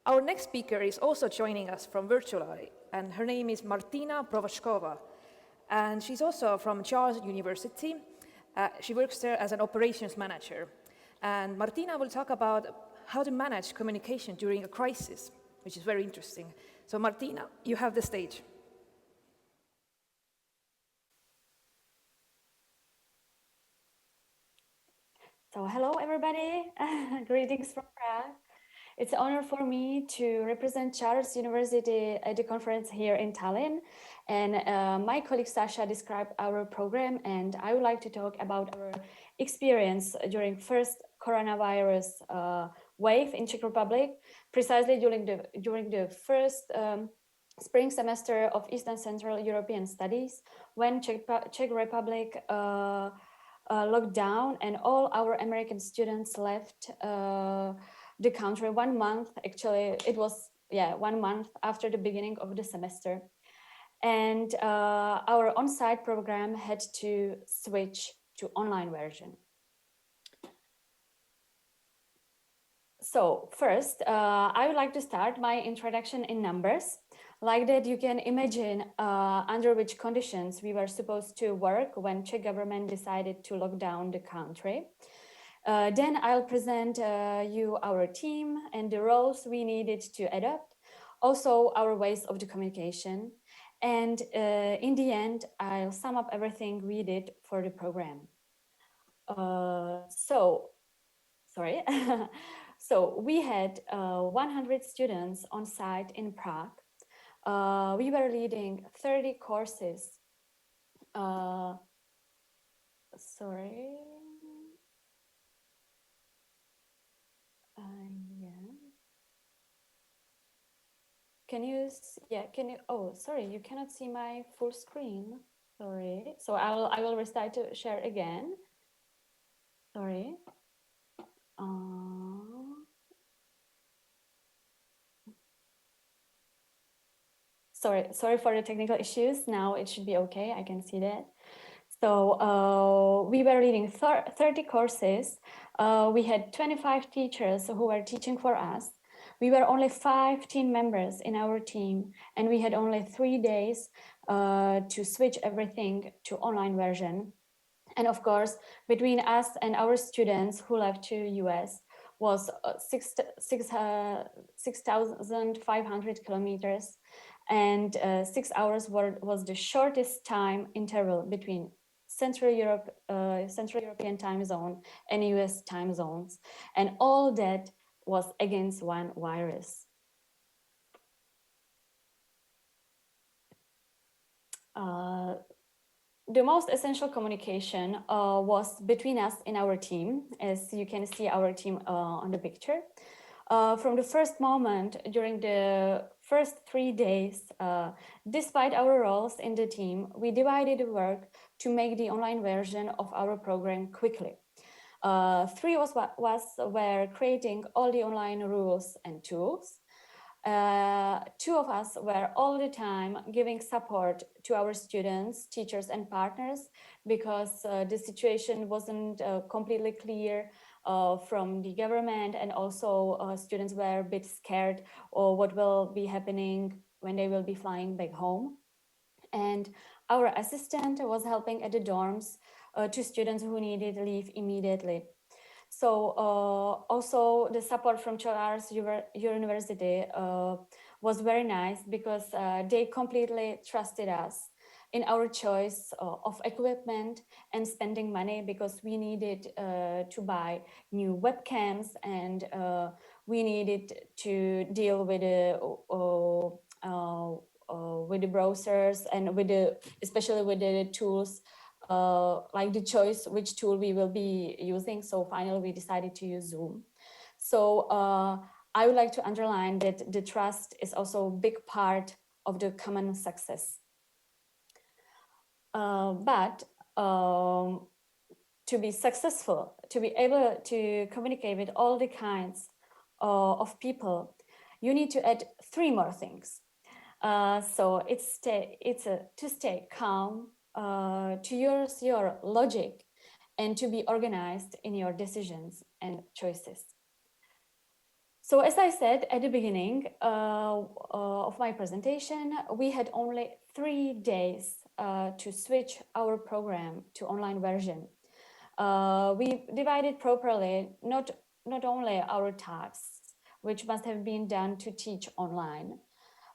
Our next speaker is also joining us from virtually, and her name is Martina Provázková, and she's also from Charles University. She works there as an operations manager, and Martina will talk about how to manage communication during a crisis, which is very interesting. So Martina, you have the stage. So hello everybody, greetings from Prague. It's an honor for me to represent Charles University at the conference here in Tallinn. And my colleague Sasha described our program, and I would like to talk about our experience during first coronavirus wave in Czech Republic, precisely during the first spring semester of Eastern Central European Studies, when Czech Republic locked down and all our American students left the country 1 month. Actually, it was 1 month after the beginning of the semester. And our on-site program had to switch to online version. So first, I would like to start my introduction in numbers. Like that, you can imagine under which conditions we were supposed to work when Czech government decided to lock down the country. Then I'll present you our team and the roles we needed to adapt, also our ways of the communication. And in the end, I'll sum up everything we did for the program. So we had 100 students on site in Prague. We were leading 30 courses. Can you, oh, sorry, you cannot see my full screen. Sorry. So I will restart to share again. Sorry. Sorry for the technical issues. Now it should be okay. I can see that. So we were leading 30 courses. We had 25 teachers who were teaching for us. We were only 5 team members in our team, and we had only 3 days to switch everything to online version. And of course, between us and our students who left to US was 6,500 kilometers, and 6 hours was the shortest time interval between Central European time zone and US time zones. And all that was against one virus. The most essential communication was between us in our team, as you can see our team on the picture. From the first moment during the first 3 days, despite our roles in the team, we divided the work to make the online version of our program quickly. 3 were creating all the online rules and tools. 2 of us were all the time giving support to our students, teachers, and partners, because the situation wasn't completely clear from the government, and also students were a bit scared of what will be happening when they will be flying back home. And our assistant was helping at the dorms to students who needed leave immediately. So also the support from Charles University was very nice, because they completely trusted us in our choice of equipment and spending money, because we needed to buy new webcams, and we needed to deal with the browsers and especially with the tools, like the choice which tool we will be using. So finally we decided to use Zoom. So I would like to underline that the trust is also a big part of the common success. But to be successful, to be able to communicate with all the kinds of people, you need to add 3 more things. So it's to stay calm, to use your logic, and to be organized in your decisions and choices. So as I said at the beginning of my presentation, we had only 3 days to switch our program to online version. We divided properly not only our tasks, which must have been done to teach online,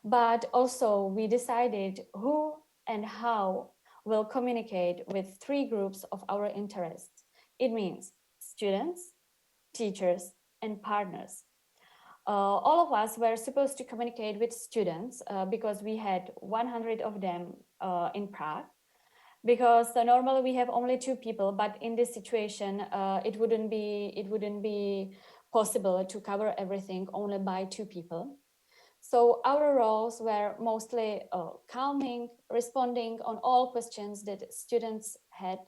but also we decided who and how will communicate with 3 groups of our interests. It means students, teachers, and partners. All of us were supposed to communicate with students because we had 100 of them in Prague. Because normally we have only 2 people, but in this situation, it wouldn't be possible to cover everything only by 2 people. So our roles were mostly calming, responding on all questions that students had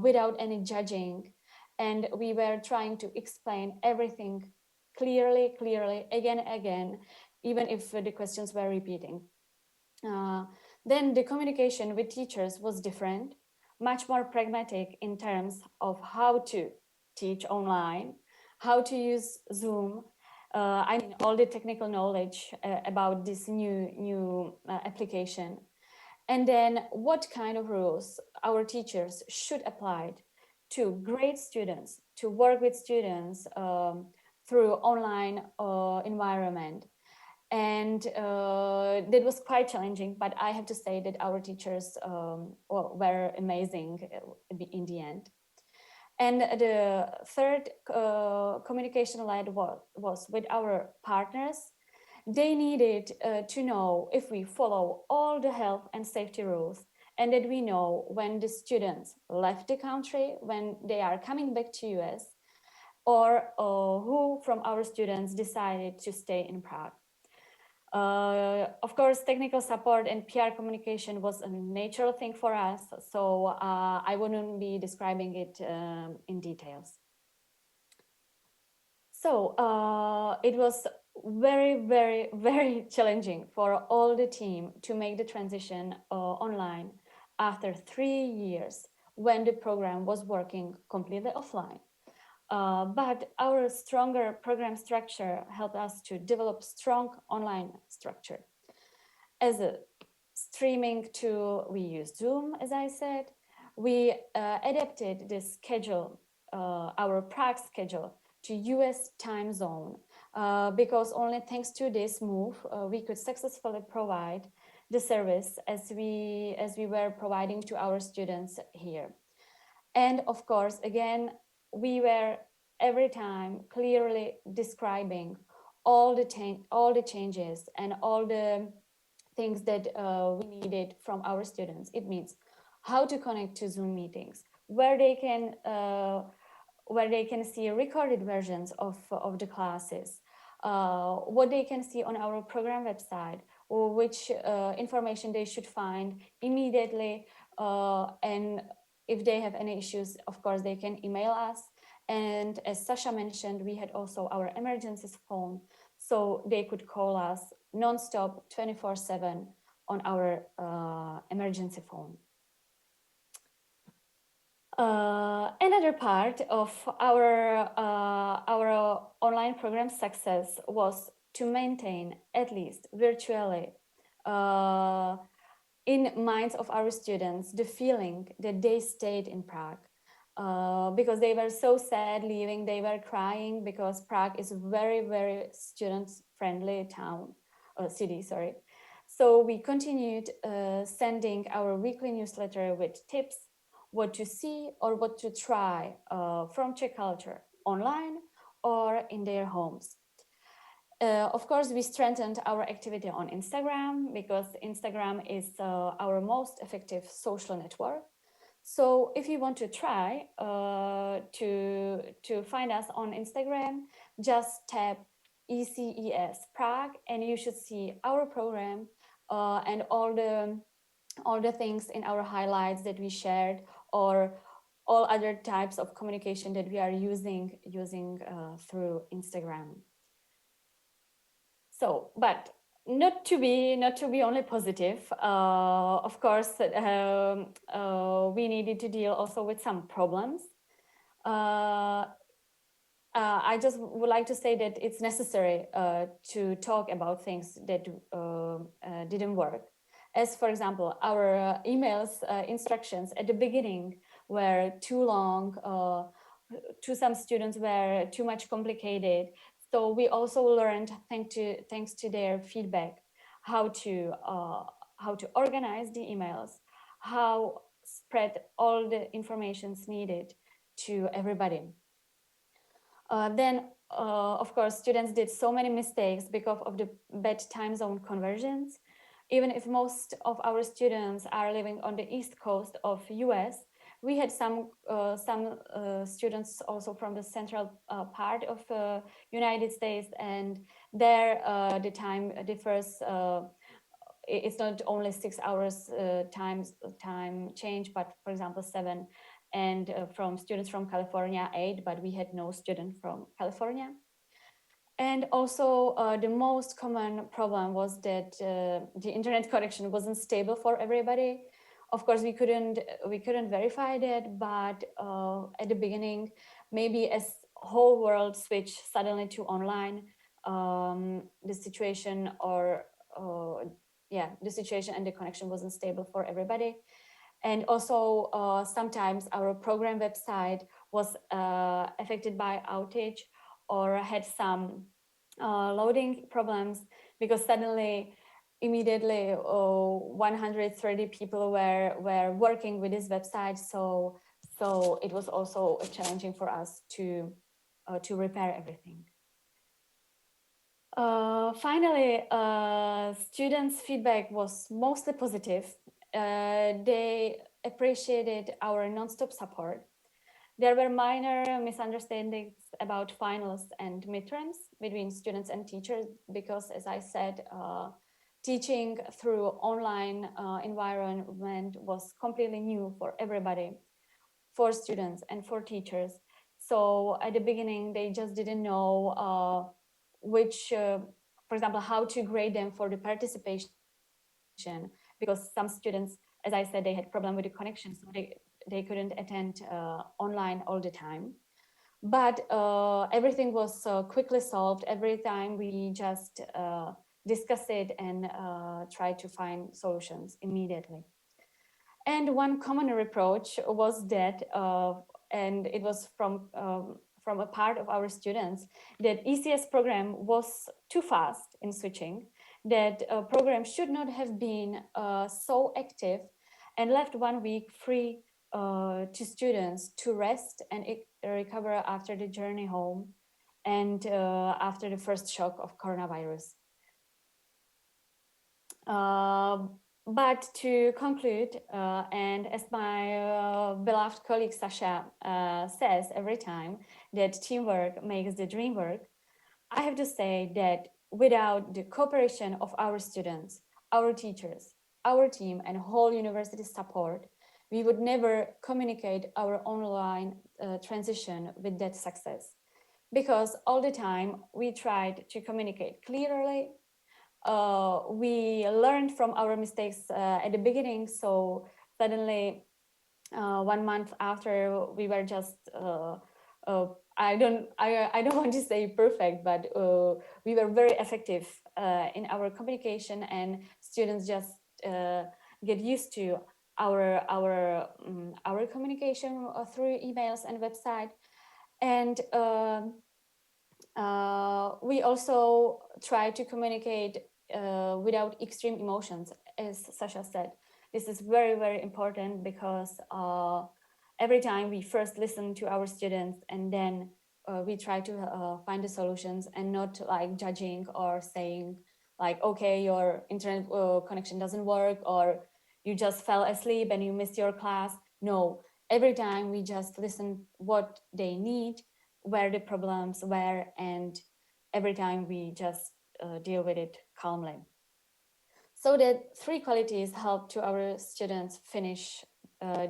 without any judging. And we were trying to explain everything clearly, again, even if the questions were repeating. Then the communication with teachers was different, much more pragmatic in terms of how to teach online, how to use Zoom, I mean, all the technical knowledge about this new application. And then what kind of rules our teachers should apply to grade students, to work with students through online environment. And that was quite challenging, but I have to say that our teachers were amazing in the end. And the third communication line was with our partners. They needed to know if we follow all the health and safety rules, and that we know when the students left the country, when they are coming back to US, or who from our students decided to stay in Prague. Of course, technical support and PR communication was a natural thing for us, so I wouldn't be describing it in details. So it was very challenging for all the team to make the transition online after 3 years when the program was working completely offline. But our stronger program structure helped us to develop strong online structure. As a streaming tool, we use Zoom, as I said. We adapted the schedule, our Prague schedule, to US time zone, because only thanks to this move, we could successfully provide the service as we were providing to our students here. And of course, again, we were every time clearly describing all the changes and all the things that we needed from our students. It means how to connect to Zoom meetings, where they can see recorded versions of the classes, what they can see on our program website, or which information they should find immediately, and if they have any issues, of course, they can email us. And as Sasha mentioned, we had also our emergencies phone, so they could call us non-stop 24/7 on our emergency phone. Another part of our online program success was to maintain, at least virtually, in minds of our students, the feeling that they stayed in Prague. Because they were so sad leaving, they were crying, because Prague is a very student-friendly city. So we continued sending our weekly newsletter with tips, what to see or what to try from Czech culture online or in their homes. Of course, we strengthened our activity on Instagram, because Instagram is our most effective social network. So if you want to try to find us on Instagram, just tap ECES Prague, and you should see our program and all the things in our highlights that we shared, or all other types of communication that we are using through Instagram. So, but not to be only positive. Of course, we needed to deal also with some problems. I just would like to say that it's necessary to talk about things that didn't work. As for example, our emails instructions at the beginning were too long, to some students were too much complicated. So we also learned, thanks to their feedback, how to organize the emails, how spread all the informations needed to everybody. Then, of course, students did so many mistakes because of the bad time zone conversions. Even if most of our students are living on the East Coast of US, we had some students also from the central part of United States, and there the time differs. It's not only 6 hours time change, but for example 7, and from students from California 8, but we had no student from California. And also the most common problem was that the internet connection wasn't stable for everybody. Of course, we couldn't verify that, but at the beginning, maybe as whole world switched suddenly to online, the situation the situation and the connection wasn't stable for everybody. And also sometimes our program website was affected by outage or had some loading problems, because suddenly immediately 130 people were working with this website, so it was also challenging for us to repair everything. Finally, students' feedback was mostly positive. They appreciated our non-stop support. There were minor misunderstandings about finals and midterms between students and teachers because, as I said, teaching through online environment was completely new for everybody, for students and for teachers. So at the beginning, they just didn't know for example, how to grade them for the participation, because some students, as I said, they had problem with the connection, so they couldn't attend online all the time. But everything was quickly solved. Every time we just discuss it and try to find solutions immediately. And one common reproach was that, and it was from a part of our students, that ECS program was too fast in switching, that program should not have been so active and left 1 week free to students to rest and recover after the journey home and after the first shock of coronavirus. But to conclude, and as my beloved colleague Sasha says every time, that teamwork makes the dream work, I have to say that without the cooperation of our students, our teachers, our team, and whole university support, we would never communicate our online transition with that success. Because all the time we tried to communicate clearly, we learned from our mistakes at the beginning. So suddenly, 1 month after, we were just I don't want to say perfect, but we were very effective in our communication, and students just get used to our communication through emails and website. And we also try to communicate without extreme emotions, as Sasha said. This is very, very important, because every time we first listen to our students, and then we try to find the solutions, and not like judging or saying like, okay, your internet connection doesn't work, or you just fell asleep and you missed your class. No, every time we just listen what they need, where the problems were, and every time we just deal with it calmly. So that 3 qualities help to our students finish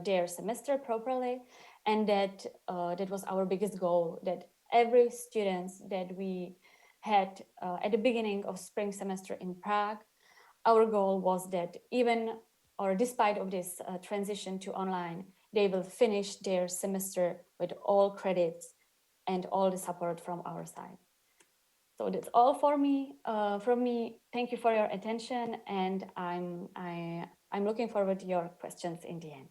their semester properly, and that was our biggest goal, that every student that we had at the beginning of spring semester in Prague, our goal was that even or despite of this transition to online, they will finish their semester with all credits and all the support from our side. So that's all for me. From me, thank you for your attention, and I'm looking forward to your questions in the end.